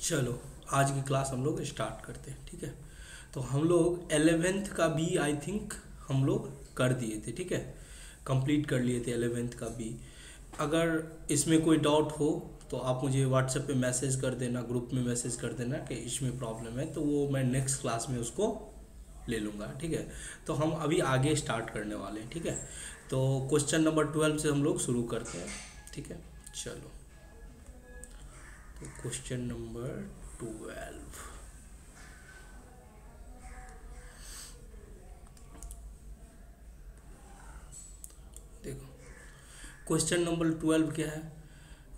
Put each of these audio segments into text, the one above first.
चलो आज की क्लास हम लोग स्टार्ट करते हैं। ठीक है, तो हम लोग 11th का भी आई थिंक हम लोग कर दिए थे। ठीक है, कंप्लीट कर लिए थे 11th का भी। अगर इसमें कोई डाउट हो तो आप मुझे व्हाट्सएप पे मैसेज कर देना, ग्रुप में मैसेज कर देना कि इसमें प्रॉब्लम है, तो वो मैं नेक्स्ट क्लास में उसको ले लूँगा। ठीक है, तो हम अभी आगे स्टार्ट करने वाले हैं। ठीक है, तो क्वेश्चन नंबर 12 से हम लोग शुरू करते हैं। ठीक है, चलो तो क्वेश्चन नंबर 12 देखो। क्वेश्चन नंबर 12 क्या है?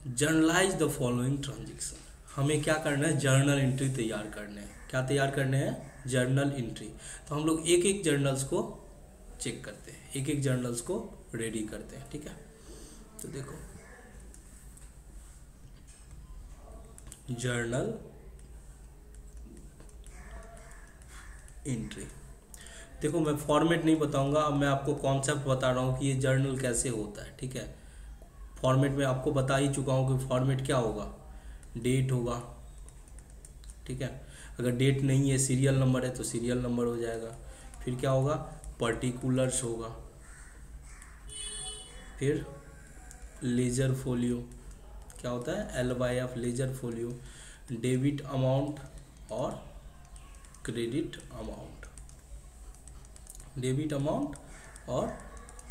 Generalized the following transaction. हमें क्या करना है? जर्नल एंट्री तैयार करने हैं। क्या तैयार करने हैं? Journal entry. तो हम लोग एक एक जर्नल्स को चेक करते हैं, एक एक जर्नल्स को रेडी करते हैं। ठीक है, तो देखो जर्नल एंट्री। देखो मैं फॉर्मेट नहीं बताऊंगा, अब मैं आपको कॉन्सेप्ट बता रहा हूँ कि ये जर्नल कैसे होता है। ठीक है, फॉर्मेट में आपको बता ही चुका हूँ कि फॉर्मेट क्या होगा, डेट होगा। ठीक है, अगर डेट नहीं है, सीरियल नंबर है तो सीरियल नंबर हो जाएगा। फिर क्या होगा? पर्टिकुलर्स होगा। फिर लेजर फोलियो, क्या होता है? LYF ledger folio. Debit amount और क्रेडिट अमाउंट, डेबिट अमाउंट और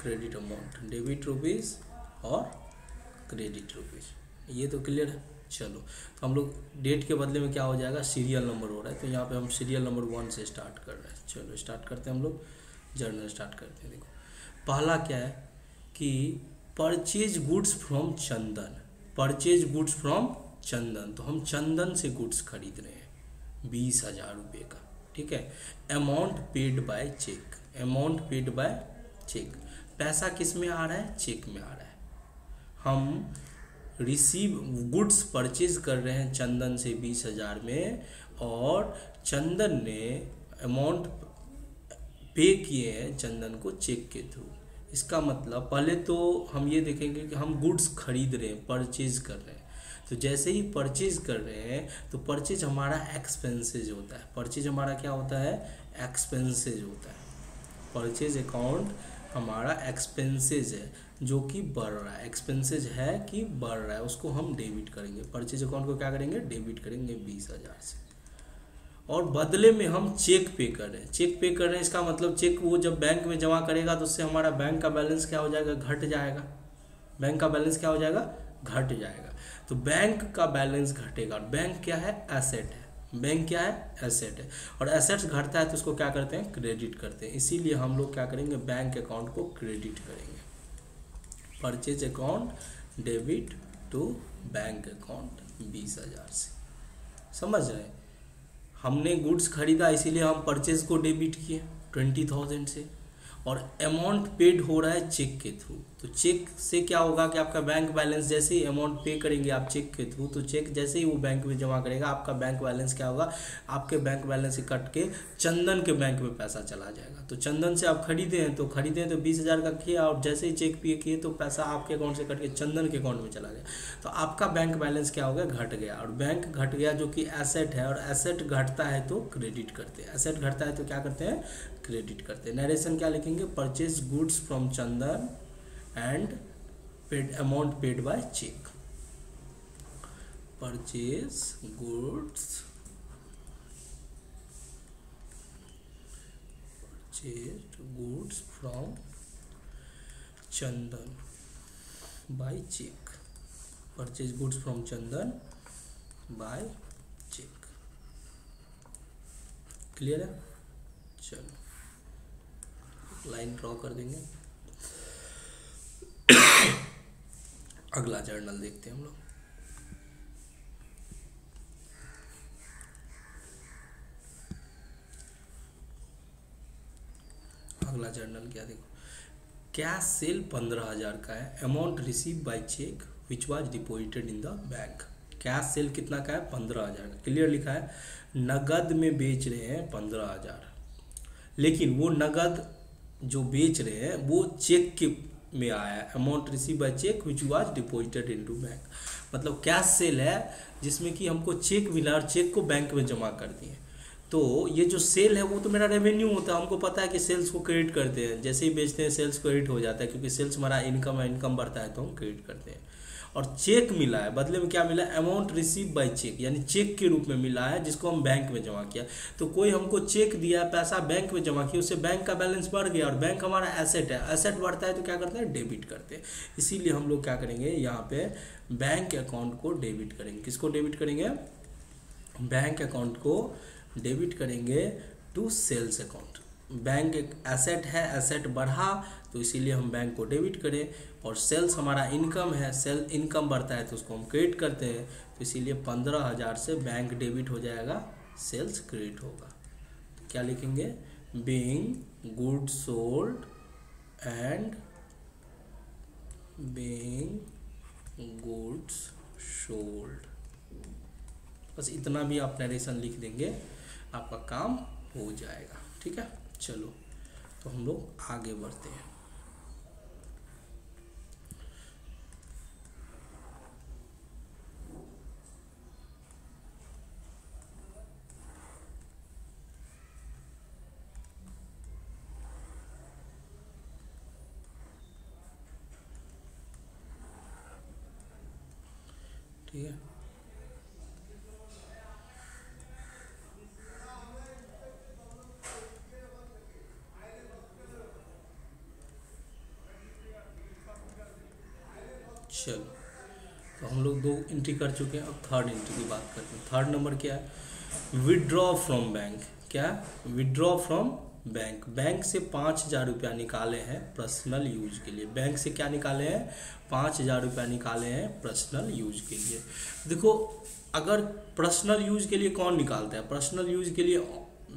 क्रेडिट अमाउंट, डेबिट रुपीज़ और क्रेडिट रुपीज़। ये तो क्लियर है। चलो तो हम लोग डेट के बदले में क्या हो जाएगा? सीरियल नंबर हो रहा है, तो यहाँ पे हम सीरियल नंबर 1 से स्टार्ट कर रहे हैं। चलो स्टार्ट करते हैं, हम लोग जर्नल स्टार्ट करते हैं। देखो पहला क्या है कि purchase goods from Chandan. Purchase goods from Chandan, तो हम चंदन से गुड्स खरीद रहे हैं 20,000 रुपये का। ठीक है, amount paid by cheque, amount paid by cheque. पैसा किस में आ रहा है? चेक में आ रहा है। हम रिसीव गुड्स परचेज कर रहे हैं चंदन से 20,000 में, और चंदन ने अमाउंट पे किए हैं चंदन को चेक के थ्रू। इसका मतलब पहले तो हम ये देखेंगे कि हम गुड्स खरीद रहे हैं, परचेज कर रहे हैं। तो जैसे ही परचेज कर रहे हैं तो परचेज हमारा एक्सपेंसेज होता है। परचेज हमारा क्या होता है? एक्सपेंसेज होता है। परचेज अकाउंट हमारा एक्सपेंसेज है जो कि बढ़ रहा है। एक्सपेंसेज है कि बढ़ रहा है, उसको हम डेबिट करेंगे। परचेज अकाउंट को क्या करेंगे? डेबिट करेंगे 20,000 से। और बदले में हम चेक पे कर रहे हैं। चेक पे कर रहे हैं, इसका मतलब चेक वो जब बैंक में जमा करेगा तो उससे हमारा बैंक का बैलेंस क्या हो जाएगा? घट जाएगा। बैंक का बैलेंस क्या हो जाएगा? घट जाएगा। तो बैंक का बैलेंस घटेगा। बैंक क्या है? एसेट है। बैंक क्या है? एसेट है। और एसेट्स घटता है तो उसको क्या करते हैं? क्रेडिट करते हैं। इसीलिए हम लोग क्या करेंगे? बैंक अकाउंट को क्रेडिट करेंगे। Purchase account debit to bank account 20,000 से। समझ रहे हैं? हमने गुड्स खरीदा इसीलिए हम परचेज को डेबिट किए 20,000 से, और अमाउंट पेड हो रहा है चेक के थ्रू। तो चेक से क्या होगा कि आपका बैंक बैलेंस, जैसे ही अमाउंट पे करेंगे आप चेक के थ्रू, तो चेक जैसे ही वो बैंक में जमा करेगा आपका बैंक बैलेंस क्या होगा? आपके बैंक बैलेंस से कट के चंदन के बैंक में पैसा चला जाएगा। तो चंदन से आप खरीदे हैं तो 20,000 का किया, और जैसे ही चेक पे किए तो पैसा आपके अकाउंट से कट के चंदन के अकाउंट में चला गया। तो आपका बैंक बैलेंस क्या हो गया? घट गया। और बैंक घट गया जो कि एसेट है, और एसेट घटता है तो क्रेडिट करते हैं। एसेट घटता है तो क्या करते हैं? क्रेडिट करते हैं। नरेशन क्या लिखेंगे? Purchase goods from Chandan and paid amount paid by cheque. Purchase goods, purchase goods from Chandan by cheque. Purchase goods from Chandan by cheque. Clear है? चलो लाइन ड्रॉ कर देंगे। अगला जर्नल देखते हैं हम लोग। अगला जर्नल क्या? देखो कैश सेल 15,000 का है। Amount receive by cheque which was deposited in the bank. Cash sale कितना का है? 15,000 का। क्लियर लिखा है। नगद में बेच रहे हैं 15,000, लेकिन वो नगद जो बेच रहे हैं वो चेक के में आया है। Amount receive by cheque which was deposited into bank. मतलब कैश सेल है जिसमें कि हमको चेक मिला और चेक को बैंक में जमा कर दिए। तो ये जो सेल है वो तो मेरा रेवेन्यू होता है, हमको पता है कि सेल्स को क्रेडिट करते हैं, जैसे ही बेचते हैं सेल्स क्रेडिट हो जाता है, क्योंकि सेल्स हमारा इनकम है, इनकम बढ़ता है तो हम क्रेडिट करते हैं। और चेक मिला है, बदले में क्या मिला, अमाउंट रिसीव बाय चेक, यानी चेक के रूप में मिला है जिसको हम बैंक में जमा किया। तो कोई हमको चेक दिया, पैसा बैंक में जमा किया, उससे बैंक का बैलेंस बढ़ गया और बैंक हमारा एसेट है, एसेट बढ़ता है तो क्या करते हैं, डेबिट करते हैं। इसीलिए हम लोग क्या करेंगे, यहाँ पे बैंक अकाउंट को डेबिट करेंगे। किसको डेबिट करेंगे, बैंक अकाउंट को डेबिट करेंगे टू सेल्स अकाउंट। बैंक एक एसेट है, एसेट बढ़ा तो इसीलिए हम बैंक को डेबिट करें, और सेल्स हमारा इनकम है, सेल इनकम बढ़ता है तो उसको हम क्रेडिट करते हैं, तो इसीलिए 15,000 से बैंक डेबिट हो जाएगा, सेल्स क्रेडिट होगा। तो क्या लिखेंगे, being goods sold and being goods sold, बस इतना भी आप नरेशन लिख देंगे, आपका काम हो जाएगा। ठीक है, चलो तो हम लोग आगे बढ़ते हैं। ठीक है, चलो तो हम लोग 2 एंट्री कर चुके हैं, अब थर्ड एंट्री की बात करते हैं। थर्ड नंबर क्या है, विड्रॉ फ्रॉम बैंक। क्या, विड्रॉ फ्रॉम बैंक, बैंक से 5,000 रुपया निकाले हैं पर्सनल यूज के लिए। बैंक से क्या निकाले हैं, 5,000 रुपया निकाले हैं पर्सनल यूज के लिए। देखो, अगर पर्सनल यूज के लिए कौन निकालता है, पर्सनल यूज के लिए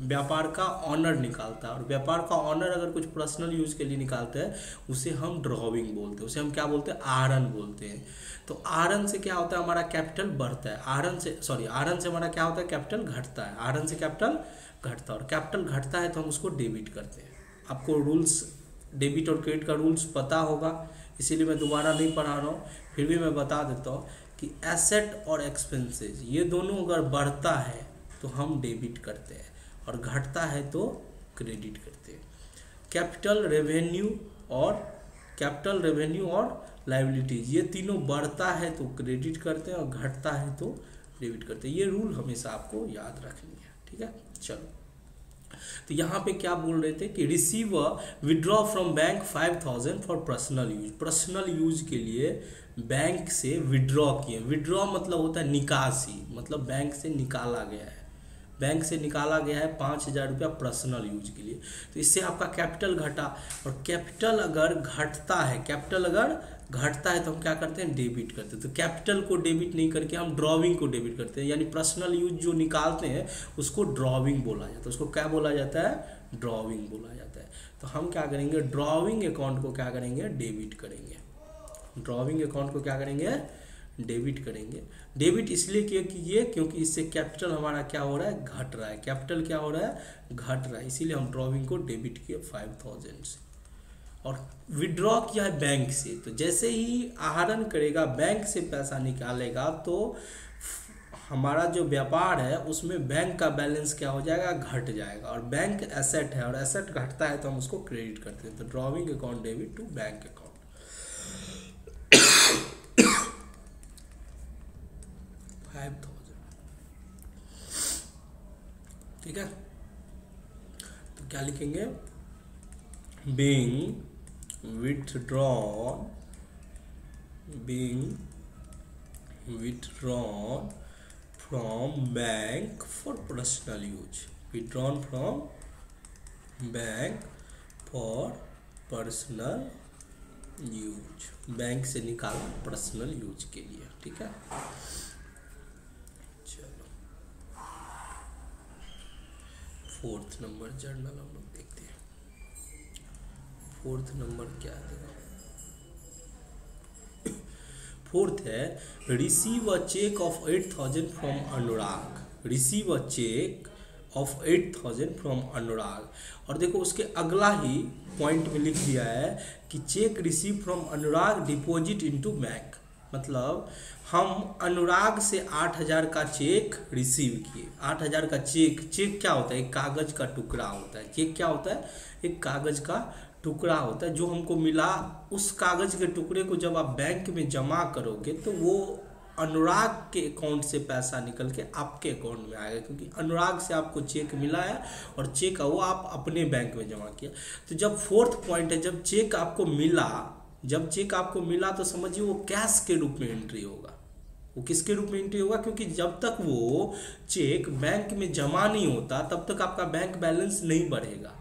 व्यापार का ऑनर निकालता है, और व्यापार का ऑनर अगर कुछ पर्सनल यूज के लिए निकालता है उसे हम ड्रॉविंग बोलते हैं, उसे हम क्या बोलते हैं, आहरण बोलते हैं। तो आहरण से क्या होता है, हमारा कैपिटल बढ़ता है, आहरण से हमारा क्या होता है, कैपिटल घटता है, आहरण से कैपिटल घटता है, और कैपिटल घटता है तो हम उसको डेबिट करते हैं। आपको रूल्स, डेबिट और क्रेडिट का रूल्स पता होगा, इसीलिए मैं दोबारा नहीं पढ़ा रहा हूँ, फिर भी मैं बता देता हूँ कि एसेट और एक्सपेंसेस ये दोनों अगर बढ़ता है तो हम डेबिट करते हैं, और घटता है तो क्रेडिट करते हैं। कैपिटल रेवेन्यू और लायबिलिटीज ये तीनों बढ़ता है तो क्रेडिट करते हैं, और घटता है तो डेबिट करते हैं। ये रूल हमेशा आपको याद रखनी है। ठीक है, चलो तो यहाँ पे क्या बोल रहे थे कि receive withdraw from bank 5,000 for personal use. Personal use के लिए बैंक से विड्रॉ किए। विड्रॉ मतलब होता है निकासी, मतलब बैंक से निकाला गया है, बैंक से निकाला गया है 5,000 रुपया पर्सनल यूज के लिए। तो इससे आपका कैपिटल घटा, और कैपिटल अगर घटता है तो हम क्या करते हैं, डेबिट करते हैं। तो कैपिटल को डेबिट नहीं करके हम ड्रॉविंग को डेबिट करते हैं, यानी पर्सनल यूज जो निकालते हैं उसको ड्रॉविंग बोला जाता है, उसको क्या बोला जाता है, ड्रॉविंग बोला जाता है। तो हम क्या करेंगे, ड्रॉविंग अकाउंट को क्या करेंगे, डेबिट करेंगे। ड्रॉविंग अकाउंट को क्या करेंगे, डेबिट करेंगे। डेबिट इसलिए किए क्योंकि इससे कैपिटल हमारा क्या हो रहा है, घट रहा है, कैपिटल क्या हो रहा है, घट रहा है, इसीलिए हम ड्रॉविंग को डेबिट किए 5,000 से। और विड्रॉ किया है बैंक से, तो जैसे ही आहरण करेगा, बैंक से पैसा निकालेगा, तो हमारा जो व्यापार है उसमें बैंक का बैलेंस क्या हो जाएगा, घट जाएगा, और बैंक एसेट है, और एसेट घटता है तो हम उसको क्रेडिट करते हैं। तो drawing account debit to bank account. 5,000। ठीक है, तो क्या लिखेंगे, being withdrawn from bank for personal use, withdrawn from bank for personal use, bank से निकाला पर्सनल यूज के लिए। ठीक है, चलो 4th नंबर जर्नल हम लोग देखते हैं। 4th नंबर क्या है, 4th है receive a cheque of 8,000 from Anurag. Receive a cheque of 8,000 from Anurag, और देखो उसके अगला ही पॉइंट में लिख दिया है कि check receive from Anurag deposit into bank. मतलब हम अनुराग से 8,000 का चेक रिसीव किए। 8,000 का चेक, चेक क्या होता है? एक कागज का टुकड़ा होता है। चेक क्या होता है? एक कागज का टुकड़ा होता है जो हमको मिला। उस कागज के टुकड़े को जब आप बैंक में जमा करोगे तो वो अनुराग के अकाउंट से पैसा निकल के आपके अकाउंट में आएगा, क्योंकि अनुराग से आपको चेक मिला है और चेक वो आप अपने बैंक में जमा किया। तो जब फोर्थ पॉइंट है, जब चेक आपको मिला तो समझिए वो कैश के रूप में एंट्री होगा। वो किसके रूप में एंट्री होगा? क्योंकि जब तक वो चेक बैंक में जमा नहीं होता तब तक आपका बैंक बैलेंस नहीं बढ़ेगा।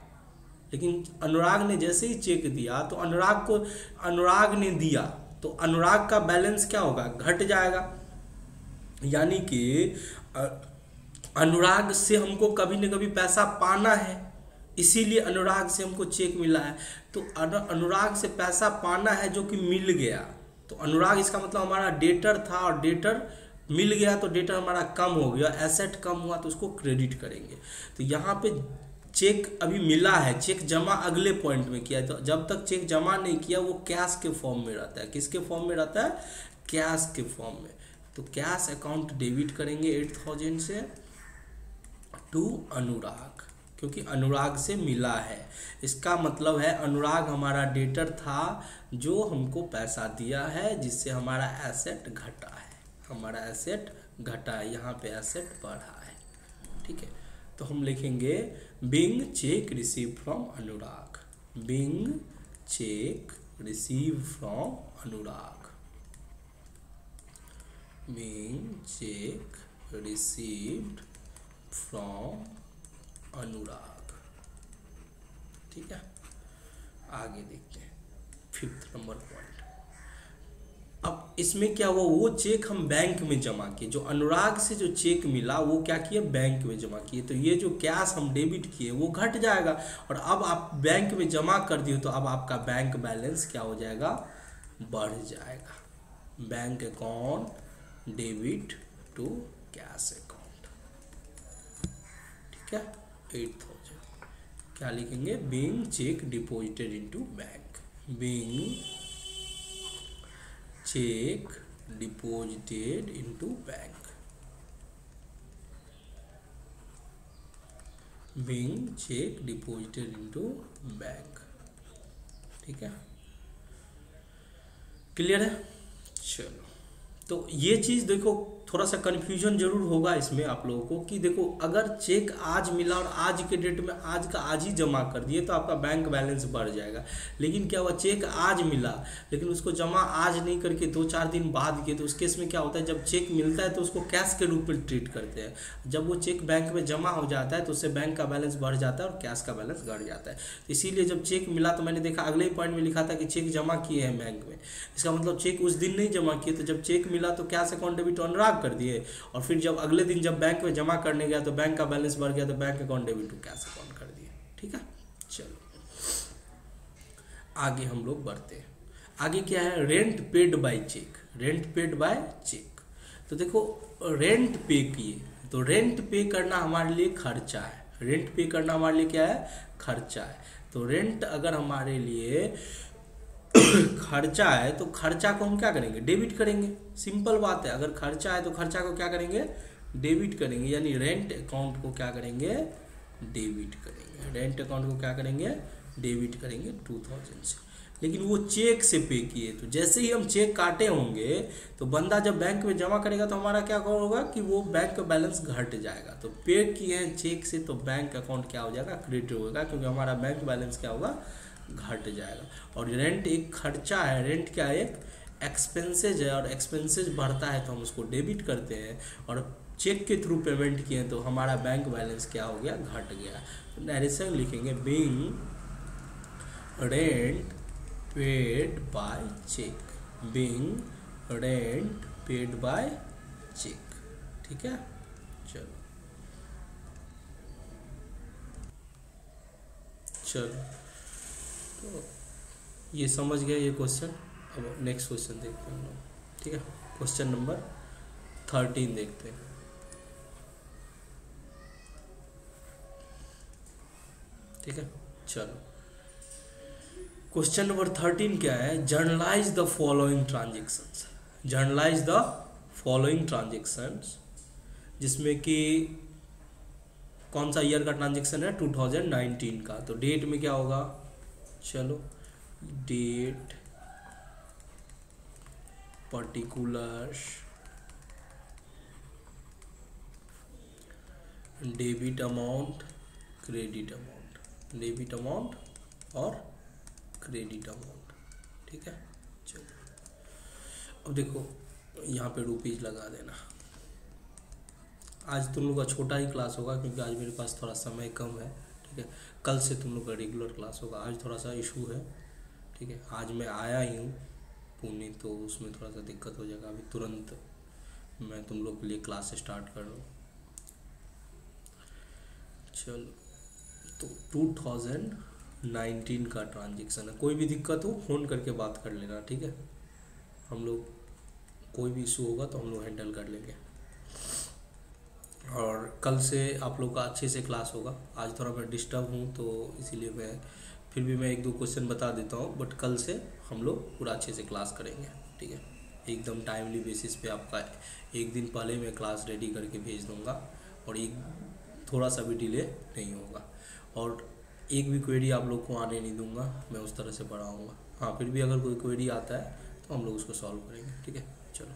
लेकिन अनुराग ने जैसे ही चेक दिया तो अनुराग ने दिया तो अनुराग का बैलेंस क्या होगा? घट जाएगा। यानी कि अनुराग से हमको कभी न कभी पैसा पाना है, इसीलिए अनुराग से हमको चेक मिला है। तो अनुराग से पैसा पाना है जो कि मिल गया। तो अनुराग इसका मतलब हमारा डेटर था और डेटर मिल गया तो डेटर हमारा कम हो गया, एसेट कम हुआ तो उसको क्रेडिट करेंगे। तो यहाँ पे चेक अभी मिला है, चेक जमा अगले पॉइंट में किया। तो जब तक चेक जमा नहीं किया वो कैश के फॉर्म में रहता है। किसके फॉर्म में रहता है? कैश के फॉर्म में। तो कैश अकाउंट डेबिट करेंगे 8,000 से टू अनुराग, क्योंकि अनुराग से मिला है। इसका मतलब है अनुराग हमारा डेटर था जो हमको पैसा दिया है, जिससे हमारा एसेट घटा है। हमारा एसेट घटा है, यहाँ पे एसेट बढ़ा है। ठीक है, तो हम लिखेंगे being cheque receive from Anurag. Being cheque receive from Anurag. Being cheque received from Anurag. ठीक है, आगे देखते हैं 5th नंबर पॉइंट। अब इसमें क्या हुआ? वो चेक हम बैंक में जमा किए। जो अनुराग से जो चेक मिला वो क्या किए? बैंक में जमा किए। तो ये जो कैश हम डेबिट किए वो घट जाएगा। और अब आप बैंक में जमा कर दिए तो अब आपका बैंक बैलेंस क्या हो जाएगा? बढ़ जाएगा। Bank account debit to cash account. ठीक है, 8,000 क्या लिखेंगे? Being cheque deposited into bank. Being cheque deposited into bank. Being cheque deposited into bank. ठीक है, क्लियर है? चलो, तो ये चीज देखो थोड़ा सा कन्फ्यूजन जरूर होगा इसमें आप लोगों को कि देखो अगर चेक आज मिला और आज के डेट में आज का आज ही जमा कर दिए तो आपका बैंक बैलेंस बढ़ जाएगा। लेकिन क्या हुआ? चेक आज मिला लेकिन उसको जमा आज नहीं करके 2-4 दिन बाद किए, तो उस केस में क्या होता है? जब चेक मिलता है तो उसको कैश के रूप में ट्रीट करते हैं। जब वो चेक बैंक में जमा हो जाता है तो उससे बैंक का बैलेंस बढ़ जाता है और कैश का बैलेंस घट जाता है। तो इसीलिए जब चेक मिला तो मैंने देखा अगले ही पॉइंट में लिखा था कि चेक जमा किए हैं बैंक में। इसका मतलब चेक उस दिन नहीं जमा किए, तो जब चेक मिला तो कैश अकाउंट डेबिट अनुराग कर दिए और फिर जब अगले दिन जब बैंक में जमा करने गया तो बैंक का बैलेंस बढ़ गया तो bank account debit to cash account कर दिए। ठीक है, चलो आगे हम लोग बढ़ते हैं। आगे क्या है? Rent paid by cheque. Rent paid by cheque. तो देखो रेंट पे किए तो रेंट पे करना हमारे लिए खर्चा है। रेंट पे करना हमारे लिए क्या है? खर्चा है। तो रेंट अगर हमारे लिए खर्चा है तो खर्चा को हम क्या करेंगे? डेबिट करेंगे। सिंपल बात है, अगर खर्चा है तो खर्चा को क्या करेंगे? डेबिट करेंगे। यानी रेंट अकाउंट को क्या करेंगे? डेबिट करेंगे। रेंट अकाउंट को क्या करेंगे? डेबिट करेंगे 2,000 से। लेकिन वो चेक से पे किए, तो जैसे ही हम चेक काटे होंगे तो बंदा जब बैंक में जमा करेगा तो हमारा क्या होगा कि वो बैंक का बैलेंस घट जाएगा। तो पे किए हैं चेक से तो बैंक अकाउंट क्या हो जाएगा? क्रेडिट होगा, क्योंकि हमारा बैंक बैलेंस क्या होगा? घट जाएगा। और रेंट एक खर्चा है। रेंट क्या है? एक एक्सपेंसेज है और एक्सपेंसेज बढ़ता है तो हम उसको डेबिट करते हैं। और चेक के थ्रू पेमेंट किए तो हमारा बैंक बैलेंस क्या हो गया? घट गया। तो नरेशन लिखेंगे being rent paid by cheque. Being rent paid by cheque. ठीक है, चलो तो ये समझ गए ये क्वेश्चन। अब नेक्स्ट क्वेश्चन देखते हैं हम लोग। ठीक है, क्वेश्चन नंबर 13 देखते हैं। ठीक है, चलो क्वेश्चन नंबर 13 क्या है? Generalized the following transactions. Generalized the following transactions, जिसमें कि कौन सा ईयर का ट्रांजेक्शन है, 2019 का। तो डेट में क्या होगा, चलो date particulars debit amount credit amount, debit amount और क्रेडिट अमाउंट, ठीक है। चलो अब देखो यहाँ पे रुपीज़ लगा देना। आज तुम लोग का छोटा ही क्लास होगा क्योंकि आज मेरे पास थोड़ा समय कम है, ठीक है। कल से तुम लोग का रेगुलर क्लास होगा। आज थोड़ा सा इशू है, ठीक है। आज मैं आया ही हूँ पुणे, तो उसमें थोड़ा सा दिक्कत हो जाएगा। अभी तुरंत मैं तुम लोग के लिए क्लास स्टार्ट कर रहा हूँ। चलो तो 2019 का ट्रांजेक्शन है। कोई भी दिक्कत हो फ़ोन करके बात कर लेना, ठीक है। हम लोग कोई भी इशू होगा तो हम लोग हैंडल कर लेंगे। और कल से आप लोग का अच्छे से क्लास होगा। आज थोड़ा मैं डिस्टर्ब हूँ तो इसीलिए फिर भी मैं 1-2 क्वेश्चन बता देता हूँ, बट कल से हम लोग पूरा अच्छे से क्लास करेंगे, ठीक है। एकदम टाइमली बेसिस पे आपका एक दिन पहले मैं क्लास रेडी करके भेज दूँगा और थोड़ा सा भी डिले नहीं होगा। और एक भी क्वेरी आप लोग को आने नहीं दूंगा, मैं उस तरह से पढ़ाऊँगा। हाँ, फिर भी अगर कोई क्वेरी आता है तो हम लोग उसको सॉल्व करेंगे, ठीक है। चलो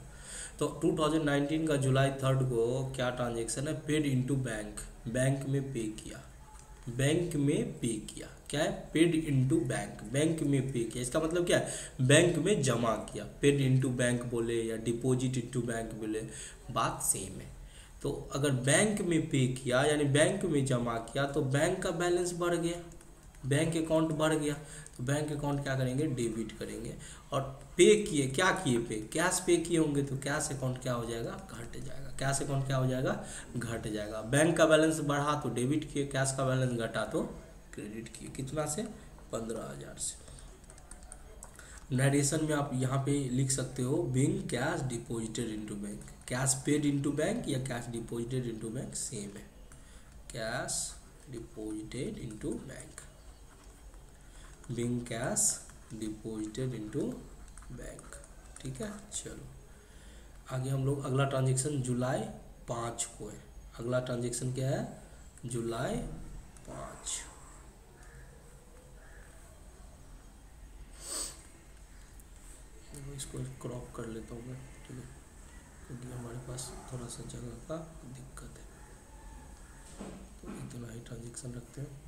तो 2019 का जुलाई 3 को क्या ट्रांजेक्शन है, पेड इनटू बैंक, बैंक में पे किया, बैंक में पे किया। क्या है, पेड इनटू बैंक, बैंक में पे किया। इसका मतलब क्या है, बैंक में जमा किया। पेड इनटू बैंक बोले या डिपॉजिट इनटू बैंक बोले, बात सेम है। तो अगर बैंक में पे किया यानी बैंक में जमा किया तो बैंक का बैलेंस बढ़ गया, बैंक अकाउंट बढ़ गया। तो बैंक अकाउंट क्या करेंगे, डेबिट करेंगे। और पे किए, क्या किए, पे कैश पे किए होंगे तो कैश अकाउंट क्या हो जाएगा, घट जाएगा। कैश अकाउंट क्या हो जाएगा, घट जाएगा। बैंक का बैलेंस बढ़ा तो डेबिट किए, कैश का बैलेंस घटा तो क्रेडिट किए। कितना से, 15,000 से। नरेशन में आप यहाँ पे लिख सकते हो being cash deposited into bank, cash paid into bank या cash deposited into bank same है। Cash deposited into bank, being cash deposited into bank, ठीक है। चलो आगे हम लोग अगला ट्रांजेक्शन जुलाई 5 को है। अगला ट्रांजेक्शन क्या है, जुलाई 5। इसको क्रॉप कर लेता हूँ मैं, ठीक है, क्योंकि हमारे पास थोड़ा सा जगह का दिक्कत है। तो इतना ही ट्रांजेक्शन रखते हैं।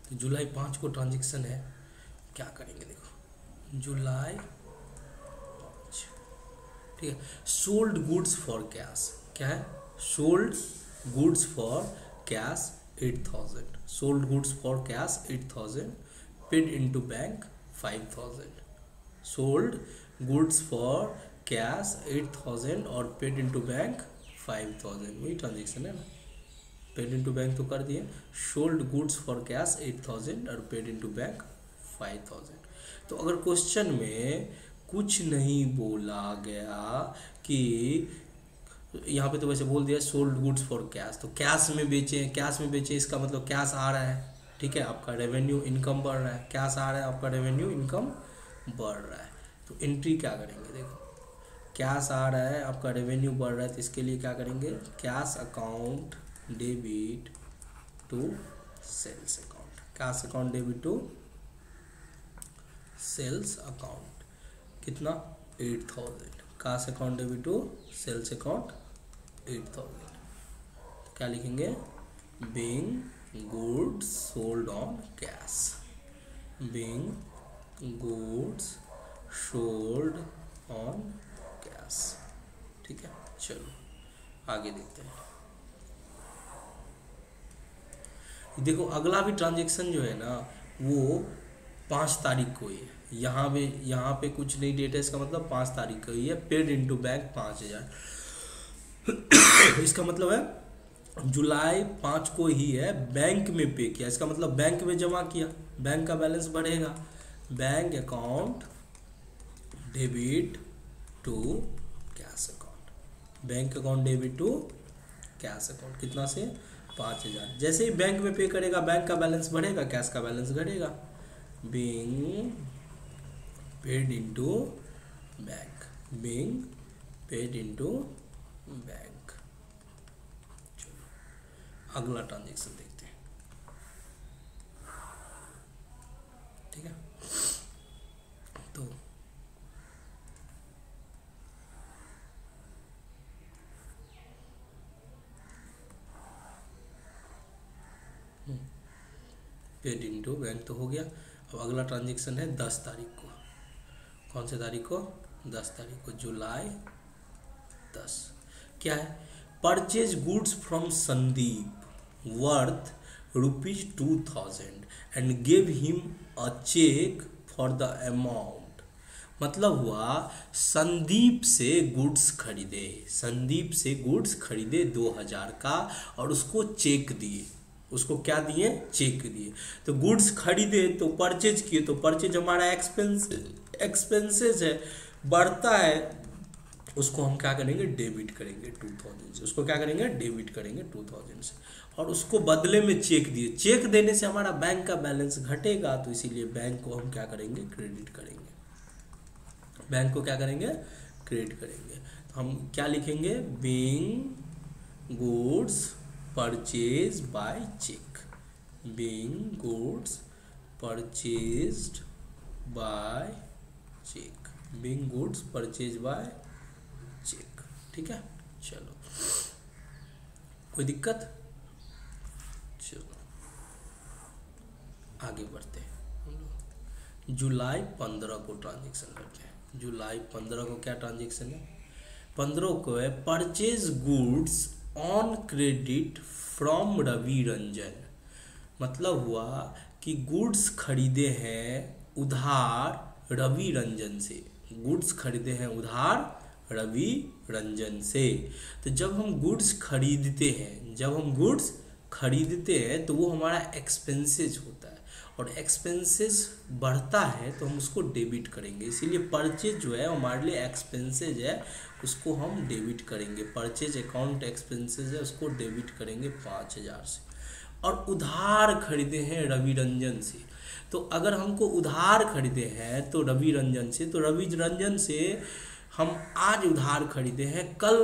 तो जुलाई 5 को ट्रांजेक्शन है, क्या करेंगे देखो, जुलाई 5, ठीक है। सोल्ड गुड्स फॉर कैश, क्या है, sold goods for cash 8,000, sold goods for cash 8,000, paid into bank 5,000। Sold goods for cash 8,000 और पेड इनटू बैंक 5,000, वही ट्रांजेक्शन है ना। पेड इनटू बैंक तो कर दिए, सोल्ड गुड्स फॉर कैश 8,000 और पेड इनटू बैंक 5,000। तो अगर क्वेश्चन में कुछ नहीं बोला गया कि यहाँ पे, तो वैसे बोल दिया सोल्ड गुड्स फॉर कैश, तो कैश में बेचे, कैश में बेचे इसका मतलब कैश आ रहा है, ठीक है, आपका रेवेन्यू इनकम बढ़ रहा है, कैश आ रहा है, आपका रेवेन्यू इनकम बढ़ रहा है। तो एंट्री क्या करेंगे, देखो कैश आ रहा है, आपका रेवेन्यू बढ़ रहा है, तो इसके लिए क्या करेंगे, cash account debit to sales account, cash account debit to sales account, कितना 8,000, cash account debit to sales account 8,000। क्या लिखेंगे, being goods sold on cash, being goods sold on cash, ठीक है। चलो आगे देखते हैं। देखो अगला भी ट्रांजेक्शन जो है ना वो 5 तारीख को ही है। यहाँ पे कुछ नहीं डेट है, इसका मतलब 5 तारीख को ही है। पेड इनटू बैंक 5,000 इसका मतलब है जुलाई 5 को ही है बैंक में पे किया, इसका मतलब बैंक में जमा किया, बैंक का बैलेंस बढ़ेगा। Bank account debit to cash account, bank account debit to cash account, कितना से 5000। जैसे ही बैंक में पे करेगा बैंक का बैलेंस बढ़ेगा, कैश का बैलेंस घटेगा। Being paid into bank, being paid into bank. चलो अगला ट्रांजेक्शन देखते हैं, ठीक है। तो पेड इनटू बैंक तो हो गया। अब अगला ट्रांजेक्शन है 10 तारीख को। कौन से तारीख को? 10 तारीख को, जुलाई 10। क्या है? Purchase goods from Sandeep worth ₹2000 and give him a cheque for the amount. मतलब हुआ संदीप से गुड्स खरीदे, संदीप से गुड्स खरीदे 2000 का और उसको चेक दिए। उसको क्या दिए? चेक दिए। तो गुड्स खरीदे तो परचेज किए, तो परचेज हमारा एक्सपेंसेस है, बढ़ता है, उसको हम क्या करेंगे? डेबिट करेंगे 2000 से। उसको क्या करेंगे? डेबिट करेंगे 2000 से। और उसको बदले में चेक दिए, चेक देने से हमारा बैंक का बैलेंस घटेगा, तो इसीलिए बैंक को हम क्या करेंगे? क्रेडिट करेंगे। बैंक को क्या करेंगे? क्रेडिट करेंगे। तो हम क्या लिखेंगे? Being goods purchase by cheque, being goods purchased by cheque, being goods purchase by cheque. ठीक है, चलो कोई दिक्कत? चलो आगे बढ़ते हैं। जुलाई 15 को ट्रांजेक्शन करते हैं। जुलाई 15 को क्या ट्रांजेक्शन है? 15 को है purchase goods on credit from Ravi Ranjan. मतलब हुआ कि गुड्स खरीदे हैं उधार रवि रंजन से, गुड्स खरीदे हैं उधार रवि रंजन से। तो जब हम गुड्स खरीदते हैं, जब हम गुड्स खरीदते हैं तो वो हमारा एक्सपेंसेस होता है, और एक्सपेंसेस बढ़ता है तो हम उसको डेबिट करेंगे। इसीलिए परचेज जो है हमारे लिए एक्सपेंसेज है, उसको हम डेबिट करेंगे। परचेज अकाउंट एक्सपेंसेज है, उसको डेबिट करेंगे 5000 से। और उधार खरीदे हैं रवि रंजन से, तो अगर हमको उधार खरीदे हैं तो रवि रंजन से, तो रवि रंजन से हम आज उधार खरीदे हैं, कल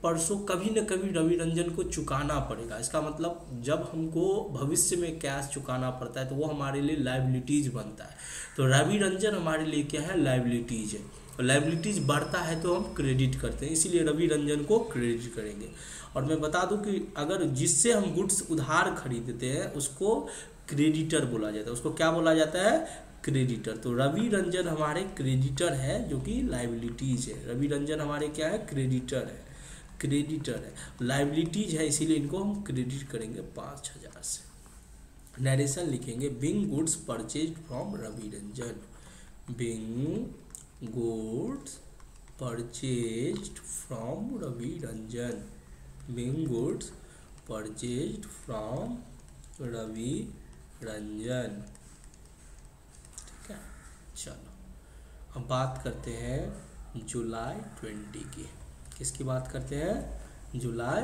परसों कभी न कभी रवि रंजन को चुकाना पड़ेगा। इसका मतलब जब हमको भविष्य में कैश चुकाना पड़ता है तो वो हमारे लिए लायबिलिटीज बनता है। तो रवि रंजन हमारे लिए क्या है? लायबिलिटीज है। और लायबिलिटीज बढ़ता है तो हम क्रेडिट करते हैं, इसीलिए रवि रंजन को क्रेडिट करेंगे। और मैं बता दूं कि अगर जिससे हम गुड्स उधार खरीदते हैं उसको क्रेडिटर बोला जाता है। उसको क्या बोला जाता है? क्रेडिटर। तो रवि रंजन हमारे क्रेडिटर है, जो कि लायबिलिटीज है। रवि रंजन हमारे क्या है? क्रेडिटर है, क्रेडिटर है। लायबिलिटीज है, इसीलिए इनको हम क्रेडिट करेंगे 5000 से। नरेशन लिखेंगे being goods purchased from Ravi Ranjan, being goods purchased from Ravi Ranjan, being goods purchased from Ravi Ranjan. ठीक है, चलो अब बात करते हैं जुलाई 20 की। किसकी बात करते हैं? जुलाई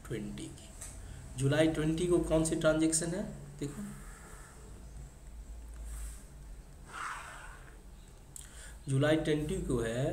20 की। जुलाई 20 को कौन सी ट्रांजेक्शन है? देखो, जुलाई 20 को है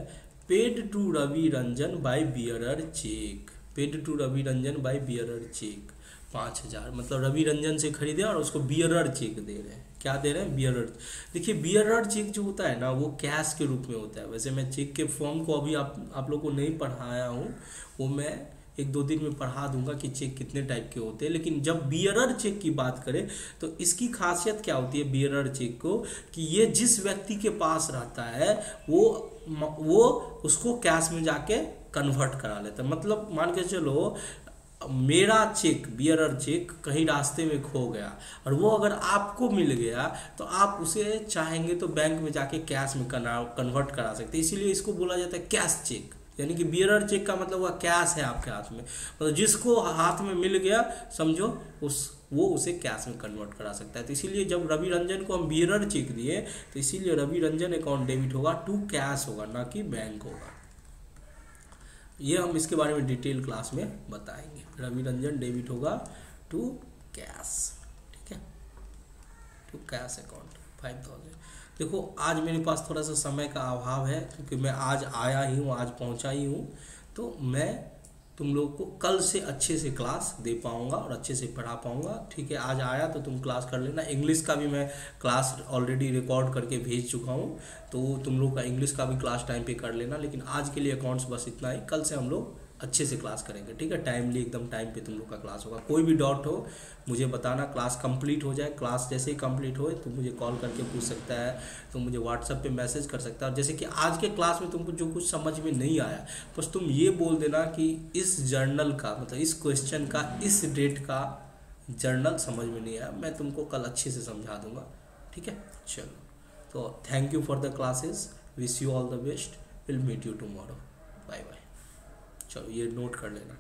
paid to Ravi Ranjan by bearer cheque, paid to Ravi Ranjan by bearer cheque 5000। मतलब रवि रंजन से खरीदे और उसको बियरर चेक दे रहे हैं। क्या दे रहे हैं? बियरर। देखिए बियरर चेक जो होता है ना, वो कैश के रूप में होता है। वैसे मैं चेक के फॉर्म को अभी आप लोग को नहीं पढ़ाया हूँ, वो मैं 1-2 दिन में पढ़ा दूंगा कि चेक कितने टाइप के होते हैं। लेकिन जब बियरर चेक की बात करें तो इसकी खासियत क्या होती है बियरर चेक को, कि ये जिस व्यक्ति के पास रहता है वो उसको कैश में जाके कन्वर्ट करा लेता है। मतलब मान के चलो मेरा चेक, बियरर चेक कहीं रास्ते में खो गया और वो अगर आपको मिल गया तो आप उसे चाहेंगे तो बैंक में जाके कैश में कन्वर्ट करा सकते हैं। इसीलिए इसको बोला जाता है कैश चेक, यानी कि बियरर चेक का मतलब हुआ कैश है आपके हाथ में, मतलब जिसको हाथ में मिल गया समझो वो उसे कैश में कन्वर्ट करा सकता है। तो इसीलिए जब रवि रंजन को हम बियरर चेक दिए तो इसीलिए रवि रंजन अकाउंट डेबिट होगा टू कैश होगा, ना कि बैंक होगा। ये हम इसके बारे में डिटेल क्लास में बताएंगे। रवि रंजन डेबिट होगा टू कैश, ठीक है, टू कैश अकाउंट 5000। देखो आज मेरे पास थोड़ा सा समय का अभाव है क्योंकि मैं आज आया ही हूँ, आज पहुँचा ही हूँ, तो मैं तुम लोग को कल से अच्छे से क्लास दे पाऊँगा और अच्छे से पढ़ा पाऊँगा, ठीक है। आज आया तो तुम क्लास कर लेना। इंग्लिश का भी मैं क्लास ऑलरेडी रिकॉर्ड करके भेज चुका हूँ, तो तुम लोग का इंग्लिश का भी क्लास टाइम पे कर लेना। लेकिन आज के लिए अकाउंट्स बस इतना ही, कल से हम लोग अच्छे से क्लास करेंगे, ठीक है। टाइमली एकदम टाइम पे तुम लोग का क्लास होगा। कोई भी डाउट हो मुझे बताना, क्लास कंप्लीट हो जाए, क्लास जैसे ही कंप्लीट हो तो मुझे कॉल करके पूछ सकता है, तो मुझे व्हाट्सएप पे मैसेज कर सकता है। और जैसे कि आज के क्लास में तुमको जो कुछ समझ में नहीं आया बस तुम ये बोल देना कि इस जर्नल का मतलब इस क्वेश्चन का इस डेट का जर्नल समझ में नहीं आया, मैं तुमको कल अच्छे से समझा दूंगा, ठीक है। चलो, तो thank you for the classes, wish you all the best, will meet you tomorrow, bye bye. चलो ये नोट कर लेना।